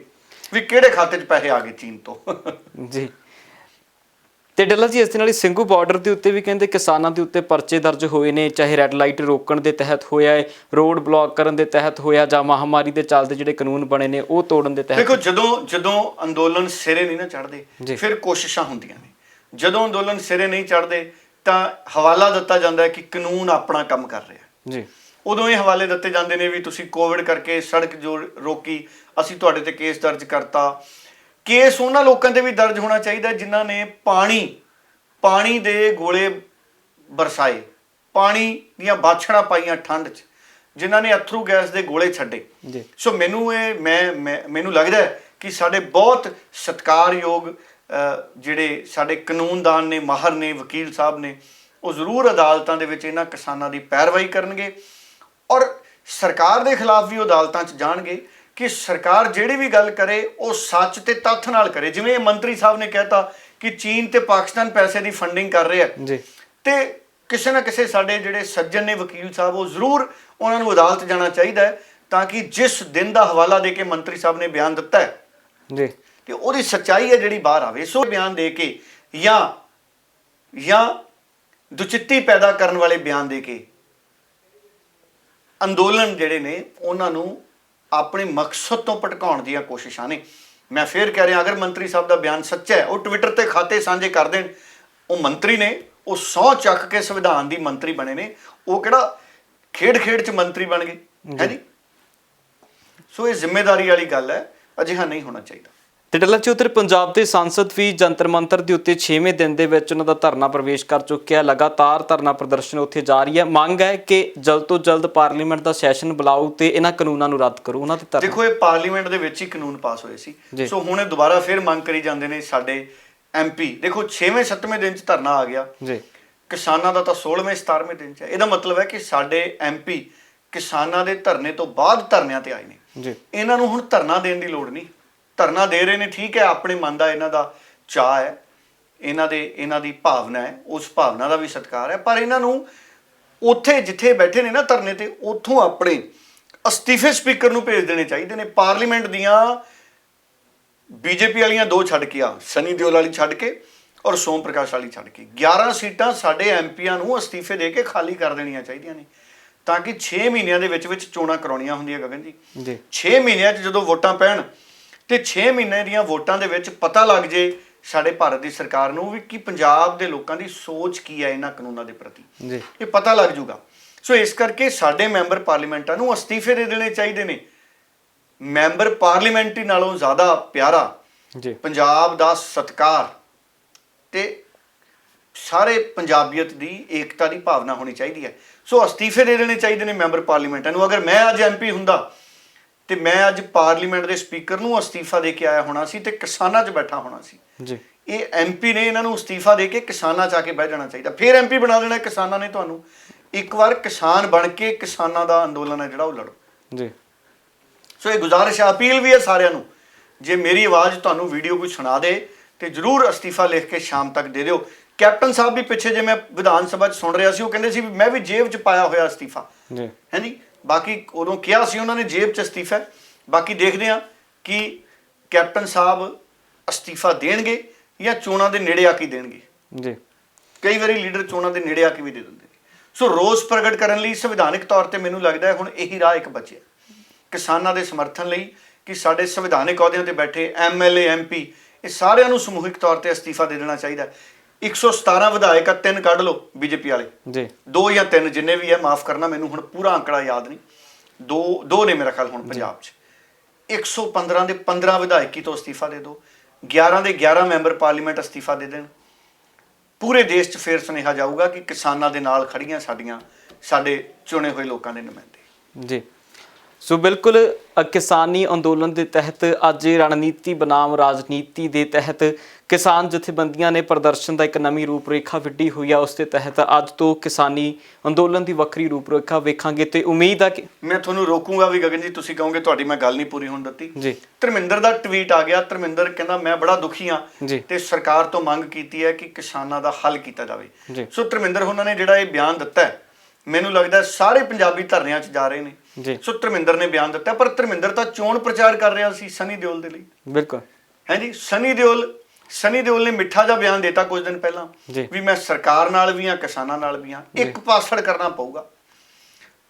ਵੀ ਕਿਹੜੇ ਖਾਤੇ 'ਚ ਪੈਸੇ ਆ ਗਏ ਚੀਨ ਤੋਂ। ਜੀ। ਤੇ ਡੱਲਾ ਜੀ, ਇਸ ਦੇ ਨਾਲ ਹੀ ਸਿੰਘੂ ਬਾਰਡਰ ਦੇ ਉੱਤੇ ਵੀ ਕਹਿੰਦੇ ਕਿਸਾਨਾਂ ਦੇ ਉੱਤੇ ਪਰਚੇ ਦਰਜ ਹੋਏ ਨੇ, ਚਾਹੇ ਰੈੱਡ ਲਾਈਟ ਰੋਕਣ ਦੇ ਤਹਿਤ ਹੋਇਆ ਹੈ, ਰੋਡ ਬਲੌਕ ਕਰਨ ਦੇ ਤਹਿਤ ਹੋਇਆ, ਜਾਂ ਮਹਾਮਾਰੀ ਦੇ ਚੱਲਦੇ ਜਿਹੜੇ ਕਾਨੂੰਨ ਬਣੇ ਨੇ ਉਹ ਤੋੜਨ ਦੇ ਤਹਿਤ। ਦੇਖੋ, ਜਦੋਂ ਅੰਦੋਲਨ ਸਿਰੇ ਨਹੀਂ ਨਾ ਚੜ੍ਹਦੇ, ਫਿਰ ਕੋਸ਼ਿਸ਼ਾਂ ਹੁੰਦੀਆਂ ਨੇ। ਜਦੋਂ ਅੰਦੋਲਨ ਸਿਰੇ ਨਹੀਂ ਚੜ੍ਹਦੇ ਤਾਂ ਹਵਾਲਾ ਦਿੱਤਾ ਜਾਂਦਾ ਹੈ ਕਿ ਕਾਨੂੰਨ ਆਪਣਾ ਕੰਮ ਕਰ ਰਿਹਾ ਜੀ। ਉਦੋਂ ਇਹ ਹਵਾਲੇ ਦਿੱਤੇ ਜਾਂਦੇ ਨੇ ਵੀ ਤੁਸੀਂ ਕੋਵਿਡ ਕਰਕੇ ਸੜਕ ਜੋ ਰੋਕੀ, ਅਸੀਂ ਤੁਹਾਡੇ ਤੇ ਕੇਸ ਦਰਜ ਕਰਤਾ। ਕੇਸ ਉਹਨਾਂ ਲੋਕਾਂ ਤੇ ਵੀ ਦਰਜ ਹੋਣਾ ਚਾਹੀਦਾ ਜਿਨ੍ਹਾਂ ਨੇ ਪਾਣੀ ਦੇ ਗੋਲੇ ਬਰਸਾਏ, ਪਾਣੀ ਦੀਆਂ ਬਾਛੜਾਂ ਪਾਈਆਂ ਠੰਡ 'ਚ, ਜਿਨ੍ਹਾਂ ਨੇ ਅਥਰੂ ਗੈਸ ਦੇ ਗੋਲੇ ਛੱਡੇ। ਸੋ ਮੈਨੂੰ ਲੱਗਦਾ ਹੈ ਕਿ ਸਾਡੇ ਬਹੁਤ ਸਤਿਕਾਰਯੋਗ ਜਿਹੜੇ ਸਾਡੇ ਕਾਨੂੰਨਦਾਨ ਨੇ, ਮਾਹਰ ਨੇ, ਵਕੀਲ ਸਾਹਿਬ ਨੇ, ਉਹ ਜ਼ਰੂਰ ਅਦਾਲਤਾਂ ਦੇ ਵਿੱਚ ਇਹਨਾਂ ਕਿਸਾਨਾਂ ਦੀ ਪੈਰਵਾਈ ਕਰਨਗੇ ਔਰ ਸਰਕਾਰ ਦੇ ਖਿਲਾਫ ਵੀ ਉਹ ਅਦਾਲਤਾਂ 'ਚ ਜਾਣਗੇ ਕਿ ਸਰਕਾਰ ਜਿਹੜੀ ਵੀ ਗੱਲ ਕਰੇ ਉਹ ਸੱਚ ਤੇ ਤੱਥ ਨਾਲ ਕਰੇ। ਜਿਵੇਂ ਇਹ ਮੰਤਰੀ ਸਾਹਿਬ ਨੇ ਕਹਿਤਾ ਕਿ ਚੀਨ ਤੇ ਪਾਕਿਸਤਾਨ ਪੈਸੇ ਦੀ ਫੰਡਿੰਗ ਕਰ ਰਹੇ ਆ ਜੀ, ਤੇ ਕਿਸੇ ਨਾ ਕਿਸੇ ਸਾਡੇ ਜਿਹੜੇ ਸੱਜਣ ਨੇ ਵਕੀਲ ਸਾਹਿਬ, ਉਹ ਜ਼ਰੂਰ ਉਹਨਾਂ ਨੂੰ ਅਦਾਲਤ ਜਾਣਾ ਚਾਹੀਦਾ ਹੈ ਤਾਂ ਕਿ ਜਿਸ ਦਿਨ ਦਾ ਹਵਾਲਾ ਦੇ ਕੇ ਮੰਤਰੀ ਸਾਹਿਬ ਨੇ ਬਿਆਨ ਦਿੱਤਾ ਹੈ ਜੀ, ਤੇ ਉਹਦੀ ਸੱਚਾਈ ਹੈ ਜਿਹੜੀ ਬਾਹਰ ਆਵੇ। ਸੋ ਬਿਆਨ ਦੇ ਕੇ ਜਾਂ ਦੁਚਿੱਤੀ ਪੈਦਾ ਕਰਨ ਵਾਲੇ ਬਿਆਨ ਦੇ ਕੇ ਅੰਦੋਲਨ ਜਿਹੜੇ ਨੇ ਉਹਨਾਂ ਨੂੰ ਆਪਣੇ ਮਕਸਦ ਤੋਂ ਭਟਕਾਉਣ ਦੀਆਂ ਕੋਸ਼ਿਸ਼ਾਂ ਨੇ। ਮੈਂ ਫੇਰ ਕਹਿ ਰਿਹਾ, ਅਗਰ ਮੰਤਰੀ ਸਾਹਿਬ ਦਾ ਬਿਆਨ ਸੱਚਾ ਹੈ, ਉਹ ਟਵਿੱਟਰ ਤੇ ਖਾਤੇ ਸਾਂਝੇ ਕਰ ਦੇਣ। ਉਹ ਮੰਤਰੀ ਨੇ, ਉਹ ਸਹੁੰ ਚੱਕ ਕੇ ਸੰਵਿਧਾਨ ਦੀ ਮੰਤਰੀ ਬਣੇ ਨੇ, ਉਹ ਕਿਹੜਾ ਖੇਡ 'ਚ ਮੰਤਰੀ ਬਣ ਗਏ ਹੈ ਜੀ। ਸੋ ਇਹ ਜ਼ਿੰਮੇਵਾਰੀ ਵਾਲੀ ਗੱਲ ਹੈ, ਅਜਿਹਾ ਨਹੀਂ ਹੋਣਾ ਚਾਹੀਦਾ। ਤੇ ਡੱਲਾ ਜੀ, ਉੱਧਰ ਪੰਜਾਬ ਦੇ ਸੰਸਦ ਵੀ ਜੰਤਰ ਮੰਤਰ ਦੇ ਉੱਤੇ 6ਵੇਂ ਦਿਨ ਦੇ ਵਿੱਚ ਉਹਨਾਂ ਦਾ ਧਰਨਾ ਪ੍ਰਵੇਸ਼ ਕਰ ਚੁੱਕਿਆ। ਲਗਾਤਾਰ ਧਰਨਾ ਪ੍ਰਦਰਸ਼ਨ ਉੱਥੇ ਜਾਰੀ ਹੈ। ਮੰਗ ਹੈ ਕਿ ਜਲਦ ਤੋਂ ਜਲਦ ਪਾਰਲੀਮੈਂਟ ਦਾ ਸੈਸ਼ਨ ਬੁਲਾਓ ਤੇ ਇਹਨਾਂ ਕਾਨੂੰਨਾਂ ਨੂੰ ਰੱਦ ਕਰੋ। ਉਹਨਾਂ ਤੇ ਦੇਖੋ, ਇਹ ਪਾਰਲੀਮੈਂਟ ਦੇ ਵਿੱਚ ਹੀ ਕਾਨੂੰਨ ਪਾਸ ਹੋਏ ਸੀ, ਸੋ ਹੁਣ ਇਹ ਦੁਬਾਰਾ ਫਿਰ ਮੰਗ ਕਰੀ ਜਾਂਦੇ ਨੇ ਸਾਡੇ ਐਮਪੀ। ਦੇਖੋ 6ਵੇਂ 7ਵੇਂ ਦਿਨ 'ਚ ਧਰਨਾ ਆ ਗਿਆ ਜੀ, ਕਿਸਾਨਾਂ ਦਾ ਤਾਂ 16ਵੇਂ 17ਵੇਂ ਦਿਨ 'ਚ ਹੈ। ਇਹਦਾ ਮਤਲਬ ਹੈ ਕਿ ਸਾਡੇ ਐਮਪੀ ਕਿਸਾਨਾਂ ਦੇ ਧਰਨੇ ਤੋਂ ਬਾਅਦ ਧਰਨਿਆਂ ਤੇ ਆਏ ਨੇ ਜੀ। ਇਹਨਾਂ ਨੂੰ ਹੁਣ ਧਰਨਾ ਦੇਣ ਦੀ ਲੋੜ ਨਹੀਂ। ਧਰਨਾ ਦੇ ਰਹੇ ਨੇ, ਠੀਕ ਹੈ, ਆਪਣੇ ਮਨ ਦਾ ਇਹਨਾਂ ਦਾ ਚਾਅ ਹੈ, ਇਹਨਾਂ ਦੀ ਭਾਵਨਾ ਹੈ, ਉਸ ਭਾਵਨਾ ਦਾ ਵੀ ਸਤਿਕਾਰ ਹੈ, ਪਰ ਇਹਨਾਂ ਨੂੰ ਉੱਥੇ ਜਿੱਥੇ ਬੈਠੇ ਨੇ ਨਾ ਧਰਨੇ ਤੇ, ਉੱਥੋਂ ਆਪਣੇ ਅਸਤੀਫੇ ਸਪੀਕਰ ਨੂੰ ਭੇਜ ਦੇਣੇ ਚਾਹੀਦੇ ਨੇ। ਪਾਰਲੀਮੈਂਟ ਦੀਆਂ ਬੀਜੇਪੀ ਵਾਲੀਆਂ 2 ਛੱਡ ਕੇ ਸਨੀ ਦਿਓਲ ਵਾਲੀ ਛੱਡ ਕੇ ਔਰ ਸੋਮ ਪ੍ਰਕਾਸ਼ ਵਾਲੀ ਛੱਡ ਕੇ 11 ਸੀਟਾਂ ਸਾਡੇ ਐਮਪੀਆਂ ਨੂੰ ਅਸਤੀਫੇ ਦੇ ਕੇ ਖਾਲੀ ਕਰ ਦੇਣੀਆਂ ਚਾਹੀਦੀਆਂ ਨੇ ਤਾਂ ਕਿ 6 ਮਹੀਨਿਆਂ ਦੇ ਵਿੱਚ ਚੋਣਾਂ ਕਰਾਉਣੀਆਂ ਹੁੰਦੀਆਂ ਗਗਨ ਜੀ। 6 ਮਹੀਨਿਆਂ 'ਚ ਜਦੋਂ ਵੋਟਾਂ ਪੈਣ ਤੇ 6 ਮਹੀਨੇ ਦੀਆਂ ਵੋਟਾਂ ਦੇ ਵਿੱਚ ਪਤਾ ਲੱਗ ਜੇ ਸਾਡੇ ਭਾਰਤ ਦੀ ਸਰਕਾਰ ਨੂੰ ਵੀ ਕਿ ਪੰਜਾਬ ਦੇ ਲੋਕਾਂ ਦੀ ਸੋਚ ਕੀ ਹੈ ਇਹਨਾਂ ਕਾਨੂੰਨਾਂ ਦੇ ਪ੍ਰਤੀ, ਇਹ ਪਤਾ ਲੱਗ ਜੂਗਾ। ਸੋ ਇਸ ਕਰਕੇ ਸਾਡੇ ਮੈਂਬਰ ਪਾਰਲੀਮੈਂਟਾਂ ਨੂੰ ਅਸਤੀਫੇ ਦੇ ਦੇਣੇ ਚਾਹੀਦੇ ਨੇ। ਮੈਂਬਰ ਪਾਰਲੀਮੈਂਟਰੀ ਨਾਲੋਂ ਜ਼ਿਆਦਾ ਪਿਆਰਾ ਪੰਜਾਬ ਦਾ ਸਤਿਕਾਰ ਤੇ ਸਾਰੇ ਪੰਜਾਬੀਅਤ ਦੀ ਏਕਤਾ ਦੀ ਭਾਵਨਾ ਹੋਣੀ ਚਾਹੀਦੀ ਹੈ। ਸੋ ਅਸਤੀਫੇ ਦੇ ਦੇਣੇ ਚਾਹੀਦੇ ਨੇ ਮੈਂਬਰ ਪਾਰਲੀਮੈਂਟਾਂ ਨੂੰ। ਅਗਰ ਮੈਂ ਅੱਜ ਐਮਪੀ ਹੁੰਦਾ ਤੇ ਮੈਂ ਅੱਜ ਪਾਰਲੀਮੈਂਟ ਦੇ ਸਪੀਕਰ ਨੂੰ ਅਸਤੀਫਾ ਦੇ ਕੇ ਆਇਆ ਹੋਣਾ ਸੀ ਤੇ ਕਿਸਾਨਾਂ 'ਚ ਬੈਠਾ ਹੋਣਾ ਸੀ ਜੀ। ਇਹ ਐਮਪੀ ਨੇ ਇਹਨਾਂ ਨੂੰ ਅਸਤੀਫਾ ਦੇ ਕੇ ਕਿਸਾਨਾਂ 'ਚ ਆ ਕੇ ਬਹਿ ਜਾਣਾ ਚਾਹੀਦਾ। ਫਿਰ ਐਮਪੀ ਬਣਾ ਦੇਣਾ ਕਿਸਾਨਾਂ ਨੇ ਤੁਹਾਨੂੰ। ਇੱਕ ਵਾਰ ਕਿਸਾਨ ਬਣ ਕੇ ਕਿਸਾਨਾਂ ਦਾ ਅੰਦੋਲਨ ਹੈ ਜਿਹੜਾ ਉਹ ਲੜੋ ਜੀ। ਸੋ ਇਹ ਗੁਜ਼ਾਰਿਸ਼, ਅਪੀਲ ਵੀ ਹੈ ਸਾਰਿਆਂ ਨੂੰ, ਜੇ ਮੇਰੀ ਆਵਾਜ਼ ਤੁਹਾਨੂੰ ਵੀਡੀਓ ਕੋਈ ਸੁਣਾ ਦੇ ਤੇ ਜ਼ਰੂਰ ਅਸਤੀਫਾ ਲਿਖ ਕੇ ਸ਼ਾਮ ਤੱਕ ਦੇ ਦਿਓ। ਕੈਪਟਨ ਸਾਹਿਬ ਵੀ ਪਿੱਛੇ ਜੇ ਮੈਂ ਵਿਧਾਨ ਸਭਾ 'ਚ ਸੁਣ ਰਿਹਾ ਸੀ, ਉਹ ਕਹਿੰਦੇ ਸੀ ਵੀ ਮੈਂ ਵੀ ਜੇਬ 'ਚ ਪਾਇਆ ਹੋਇਆ ਅਸਤੀਫਾ ਹੈ ਜੀ। ਬਾਕੀ ਉਦੋਂ ਕਿਹਾ ਸੀ ਉਹਨਾਂ ਨੇ ਜੇਬ 'ਚ ਅਸਤੀਫਾ। ਬਾਕੀ ਦੇਖਦੇ ਹਾਂ ਕਿ ਕੈਪਟਨ ਸਾਹਿਬ ਅਸਤੀਫਾ ਦੇਣਗੇ ਜਾਂ ਚੋਣਾਂ ਦੇ ਨੇੜੇ ਆ ਕੇ ਦੇਣਗੇ ਜੀ। ਕਈ ਵਾਰੀ ਲੀਡਰ ਚੋਣਾਂ ਦੇ ਨੇੜੇ ਆ ਕੇ ਵੀ ਦੇ ਦਿੰਦੇ ਨੇ। ਸੋ ਰੋਸ ਪ੍ਰਗਟ ਕਰਨ ਲਈ ਸੰਵਿਧਾਨਿਕ ਤੌਰ ਤੇ ਮੈਨੂੰ ਲੱਗਦਾ ਹੈ ਹੁਣ ਇਹੀ ਰਾਹ ਇੱਕ ਬਚਿਆ ਕਿਸਾਨਾਂ ਦੇ ਸਮਰਥਨ ਲਈ ਕਿ ਸਾਡੇ ਸੰਵਿਧਾਨਿਕ ਅਹੁਦਿਆਂ ਤੇ ਬੈਠੇ ਐਮਐਲਏ ਐਮਪੀ ਇਹ ਸਾਰਿਆਂ ਨੂੰ ਸਮੂਹਿਕ ਤੌਰ ਤੇ ਅਸਤੀਫਾ ਦੇ ਦੇਣਾ ਚਾਹੀਦਾ। 117 ਵਿਧਾਇਕ ਆ, 3 ਕੱਢ ਲਓ ਬੀਜੇਪੀ ਵਾਲੇ ਜੀ, 2 ਜਾਂ 3 ਜਿੰਨੇ ਵੀ ਹੈ, ਮਾਫ ਕਰਨਾ ਮੈਨੂੰ ਹੁਣ ਪੂਰਾ ਅੰਕੜਾ ਯਾਦ ਨਹੀਂ, 2 ਨੇ ਮੇਰਾ ਖਿਆਲ ਹੁਣ ਪੰਜਾਬ 'ਚ। 115 ਦੇ 15 ਵਿਧਾਇਕੀ ਤੋਂ ਅਸਤੀਫਾ ਦੇ ਦਿਓ, 11 ਦੇ 11 ਮੈਂਬਰ ਪਾਰਲੀਮੈਂਟ ਅਸਤੀਫਾ ਦੇ ਦੇਣ। ਪੂਰੇ ਦੇਸ਼ 'ਚ ਫੇਰ ਸੁਨੇਹਾ ਜਾਊਗਾ ਕਿ ਕਿਸਾਨਾਂ ਦੇ ਨਾਲ ਖੜੀਆਂ ਸਾਡੇ ਚੁਣੇ ਹੋਏ ਲੋਕਾਂ ਦੇ ਨੁਮਾਇੰਦੇ ਜੀ। ਸੋ ਬਿਲਕੁਲ ਕਿਸਾਨੀ ਅੰਦੋਲਨ ਦੇ ਤਹਿਤ ਅੱਜ ਰਣਨੀਤੀ ਬਨਾਮ ਰਾਜਨੀਤੀ ਦੇ ਤਹਿਤ ਕਿਸਾਨ ਜਥੇਬੰਦੀਆਂ ਨੇ ਪ੍ਰਦਰਸ਼ਨ ਦਾ ਇੱਕ ਨਵੀਂ ਰੂਪਰੇਖਾ ਵਿੱਢੀ ਹੋਈ ਆ। ਉਸ ਦੇ ਤਹਿਤ ਅੱਜ ਤੋਂ ਕਿਸਾਨੀ ਅੰਦੋਲਨ ਦੀ ਵੱਖਰੀ ਰੂਪਰੇਖਾ ਵੇਖਾਂਗੇ ਤੇ ਉਮੀਦ ਆ ਕਿ ਮੈਂ ਤੁਹਾਨੂੰ ਰੋਕੂੰਗਾ ਵੀ ਗਗਨ ਜੀ, ਤੁਸੀਂ ਕਹੋਗੇ ਤੁਹਾਡੀ ਮੈਂ ਗੱਲ ਨਹੀਂ ਪੂਰੀ ਹੋਣ ਦਿੱਤੀ ਜੀ। ਧਰਮਿੰਦਰ ਦਾ ਟਵੀਟ ਆ ਗਿਆ। ਧਰਮਿੰਦਰ ਕਹਿੰਦਾ ਮੈਂ ਬੜਾ ਦੁਖੀ ਹਾਂ ਤੇ ਸਰਕਾਰ ਤੋਂ ਮੰਗ ਕੀਤੀ ਹੈ ਕਿ ਕਿਸਾਨਾਂ ਦਾ ਹੱਲ ਕੀਤਾ ਜਾਵੇ। ਸੋ ਧਰਮਿੰਦਰ ਉਹਨਾਂ ਨੇ ਜਿਹੜਾ ਇਹ ਬਿਆਨ ਦਿੱਤਾ ਹੈ, ਮੈਨੂੰ ਲੱਗਦਾ ਸਾਰੇ ਪੰਜਾਬੀ ਧਰਨਿਆਂ 'ਚ ਜਾ ਰਹੇ ਨੇ। ਸੋ ਧਰਮਿੰਦਰ ਨੇ ਬਿਆਨ ਦਿੱਤਾ, ਪਰ ਧਰਮਿੰਦਰ ਤਾਂ ਚੋਣ ਪ੍ਰਚਾਰ ਕਰ ਰਿਹਾ ਸੀ ਸਨੀ ਦਿਓਲ ਦੇ ਲਈ। ਬਿਲਕੁਲ ਹੈ ਜੀ। ਸਨੀ ਦਿਓਲ ਨੇ ਮਿੱਠਾ ਜਿਹਾ ਬਿਆਨ ਦਿੱਤਾ ਕੁਝ ਦਿਨ ਪਹਿਲਾਂ ਵੀ ਮੈਂ ਸਰਕਾਰ ਨਾਲ ਵੀ ਹਾਂ, ਕਿਸਾਨਾਂ ਨਾਲ ਵੀ ਹਾਂ। ਇੱਕ ਪਾਸੜ ਕਰਨਾ ਪਊਗਾ।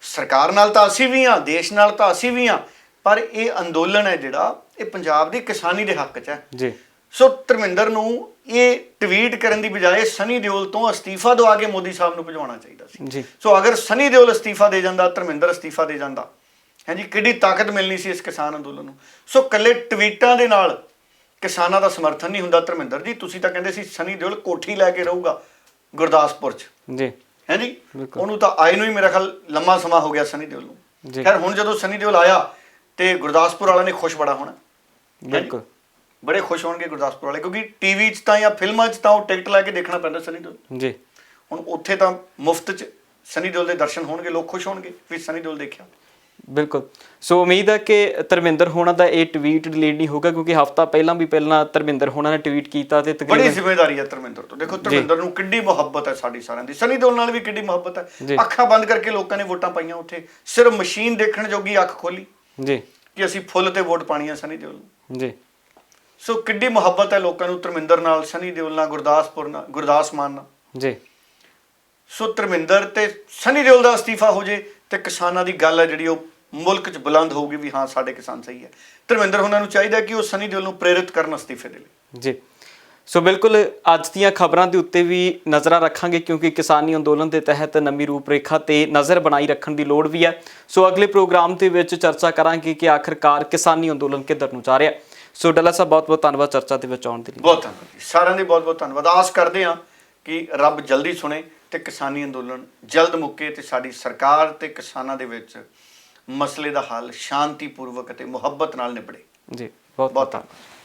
ਸਰਕਾਰ ਨਾਲ ਤਾਂ ਅਸੀਂ ਵੀ ਹਾਂ, ਦੇਸ਼ ਨਾਲ ਤਾਂ ਅਸੀਂ ਵੀ ਹਾਂ, ਪਰ ਇਹ ਅੰਦੋਲਨ ਹੈ ਜਿਹੜਾ ਇਹ ਪੰਜਾਬ ਦੀ ਕਿਸਾਨੀ ਦੇ ਹੱਕ 'ਚ ਹੈ ਜੀ। ਸੋ ਧਰਮਿੰਦਰ ਨੂੰ ਇਹ ਟਵੀਟ ਕਰਨ ਦੀ ਬਜਾਏ ਸਨੀ ਦਿਓਲ ਤੋਂ ਅਸਤੀਫਾ ਦਵਾ ਕੇ ਮੋਦੀ ਸਾਹਿਬ ਨੂੰ ਭਜਵਾਉਣਾ ਚਾਹੀਦਾ ਸੀ। ਸੋ ਅਗਰ ਸਨੀ ਦਿਓਲ ਅਸਤੀਫਾ ਦੇ ਜਾਂਦਾ, ਧਰਮਿੰਦਰ ਅਸਤੀਫਾ ਦੇ ਜਾਂਦਾ, ਹੈ ਜੀ, ਕਿੱਡੀ ਤਾਕਤ ਮਿਲਣੀ ਸੀ ਇਸ ਕਿਸਾਨ ਅੰਦੋਲਨ ਨੂੰ। ਸੋ ਇਕੱਲੇ ਟਵੀਟਾਂ ਦੇ ਨਾਲ ਕਿਸਾਨਾਂ ਦਾ ਸਮਰਥਨ ਨਹੀਂ ਹੁੰਦਾ। ਧਰਮਿੰਦਰ ਜੀ, ਤੁਸੀਂ ਤਾਂ ਕਹਿੰਦੇ ਸੀ ਸਨੀ ਦਿਓਲ ਕੋਠੀ ਲੈ ਕੇ ਰਹੂਗਾ ਗੁਰਦਾਸਪੁਰ 'ਚ ਜੀ, ਹੈ ਜੀ। ਉਹਨੂੰ ਤਾਂ ਆਏ ਨੂੰ ਹੀ ਮੇਰਾ ਖਿਆਲ ਲੰਮਾ ਸਮਾਂ ਹੋ ਗਿਆ ਸਨੀ ਦਿਓਲ ਨੂੰ। ਖੈਰ ਹੁਣ ਜਦੋਂ ਸਨੀ ਦਿਓਲ ਆਇਆ ਤੇ ਗੁਰਦਾਸਪੁਰ ਵਾਲਿਆਂ ਨੇ ਖੁਸ਼ ਬੜਾ ਹੋਣਾ ਬਿਲਕੁਲ ਬੜੇ ਖੁਸ਼ ਹੋਣਗੇ ਗੁਰਦਾਸਪੁਰ ਵਾਲੇ, ਕਿਉਂਕਿ ਟੀਵੀ 'ਚ ਤਾਂ ਜਾਂ ਫਿਲਮਾਂ 'ਚ ਤਾਂ ਉਹ ਟਿਕਟ ਲੈ ਕੇ ਦੇਖਣਾ ਪੈਂਦਾ ਸਨੀ ਦਿਓਲ। ਜੀ ਹੁਣ ਉੱਥੇ ਤਾਂ ਮੁਫਤ 'ਚ ਸਨੀ ਦਿਓਲ ਦੇ ਦਰਸ਼ਨ ਹੋਣਗੇ, ਲੋਕ ਖੁਸ਼ ਹੋਣਗੇ ਵੀ ਸਨੀ ਦਿਓਲ ਦੇਖਿਆ। ਬਿਲਕੁਲ। ਸੋ ਉਮੀਦ ਹੈ ਕਿ ਧਰਮਿੰਦਰ ਹੋਣਾ ਦਾ ਇਹ ਟਵੀਟ ਡਿਲੀਟ ਨਹੀਂ ਹੋਗਾ, ਕਿਉਂਕਿ ਹਫਤਾ ਪਹਿਲਾਂ ਧਰਮਿੰਦਰ ਹੋਣਾ ਨੇ ਟਵੀਟ ਕੀਤਾ ਤੇ ਬੜੀ ਤਕਰੀਬਨ ਜ਼ਿੰਮੇਵਾਰੀ ਹੈ ਧਰਮਿੰਦਰ ਤੋਂ। ਦੇਖੋ ਧਰਮਿੰਦਰ ਨੂੰ ਕਿੰਨੀ ਮੁਹੱਬਤ ਹੈ ਸਾਡੀ ਸਾਰਿਆਂ ਦੀ, ਸਨੀ ਦਿਓਲ ਨਾਲ ਵੀ ਕਿੰਨੀ ਮੁਹੱਬਤ ਜੀ। ਹੈ। ਅੱਖਾਂ ਬੰਦ ਕਰਕੇ ਲੋਕਾਂ ਨੇ ਵੋਟਾਂ ਪਾਈਆਂ ਉੱਥੇ, ਸਿਰਫ ਮਸ਼ੀਨ ਦੇਖਣ ਜੋਗੀ ਅੱਖ ਖੋਲੀ ਜੀ ਕਿ ਅਸੀਂ ਫੁੱਲ ਤੇ ਵੋਟ ਪਾਣੀ ਹੈ ਸਨੀ ਦਿਓਲ ਨੂੰ। ਜੀ ਸੋ ਕਿੰਨੀ ਮੁਹੱਬਤ ਹੈ ਲੋਕਾਂ ਨੂੰ ਧਰਮਿੰਦਰ ਨਾਲ, ਸਨੀ ਦਿਓਲ ਨਾਲ, ਗੁਰਦਾਸਪੁਰ ਨਾਲ, ਗੁਰਦਾਸ ਮਾਨ ਨਾਲ। ਜੀ ਸੋ ਧਰਮਿੰਦਰ ਤੇ ਸਨੀ ਦਿਓਲ ਦਾ ਅਸਤੀਫਾ ਹੋ ਜੇ ਤੇ ਕਿਸਾਨਾਂ ਦੀ ਗੱਲ ਹੈ ਜਿਹੜੀ ਉਹ ਮੁਲਕ 'ਚ ਬੁਲੰਦ ਹੋਊਗੀ ਵੀ ਹਾਂ ਸਾਡੇ ਕਿਸਾਨ ਸਹੀ ਹੈ। ਧਰਮਿੰਦਰ ਉਹਨਾਂ ਨੂੰ ਚਾਹੀਦਾ ਕਿ ਉਹ ਸਨੀ ਦਿਓਲ ਨੂੰ ਪ੍ਰੇਰਿਤ ਕਰਨ ਅਸਤੀਫੇ ਦੇ ਲਈ। ਜੀ ਸੋ ਬਿਲਕੁਲ ਅੱਜ ਦੀਆਂ ਖਬਰਾਂ ਦੇ ਉੱਤੇ ਵੀ ਨਜ਼ਰਾਂ ਰੱਖਾਂਗੇ, ਕਿਉਂਕਿ ਕਿਸਾਨੀ ਅੰਦੋਲਨ ਦੇ ਤਹਿਤ ਨਵੀਂ ਰੂਪਰੇਖਾ ਤੇ ਨਜ਼ਰ ਬਣਾਈ ਰੱਖਣ ਦੀ ਲੋੜ ਵੀ ਹੈ। ਸੋ ਅਗਲੇ ਪ੍ਰੋਗਰਾਮ ਦੇ ਵਿੱਚ ਚਰਚਾ ਕਰਾਂਗੇ ਕਿ ਆਖਰਕਾਰ ਕਿਸਾਨੀ ਅੰਦੋਲਨ ਕਿੱਧਰ ਨੂੰ ਜਾ ਰਿਹਾ। ਸੋ ਡੱਲਾ ਸਾਹਿਬ ਬਹੁਤ ਬਹੁਤ ਧੰਨਵਾਦ ਚਰਚਾ ਦੇ ਵਿੱਚ ਆਉਣ ਦੇ ਲਈ। ਬਹੁਤ ਧੰਨਵਾਦ ਜੀ, ਸਾਰਿਆਂ ਦੇ ਬਹੁਤ ਬਹੁਤ ਧੰਨਵਾਦ। ਆਸ ਕਰਦੇ ਹਾਂ ਕਿ ਰੱਬ ਜਲਦੀ ਸੁਣੇ ਤੇ ਕਿਸਾਨੀ ਅੰਦੋਲਨ ਜਲਦ ਮੁੱਕੇ ਤੇ ਸਾਡੀ ਸਰਕਾਰ ਤੇ ਕਿਸਾਨਾਂ ਦੇ ਵਿੱਚ ਮਸਲੇ ਦਾ ਹੱਲ ਸ਼ਾਂਤੀਪੂਰਵਕ ਅਤੇ ਮੁਹੱਬਤ ਨਾਲ ਨਿਬੜੇ। ਜੀ ਬਹੁਤ ਬਹੁਤ ਧੰਨਵਾਦ।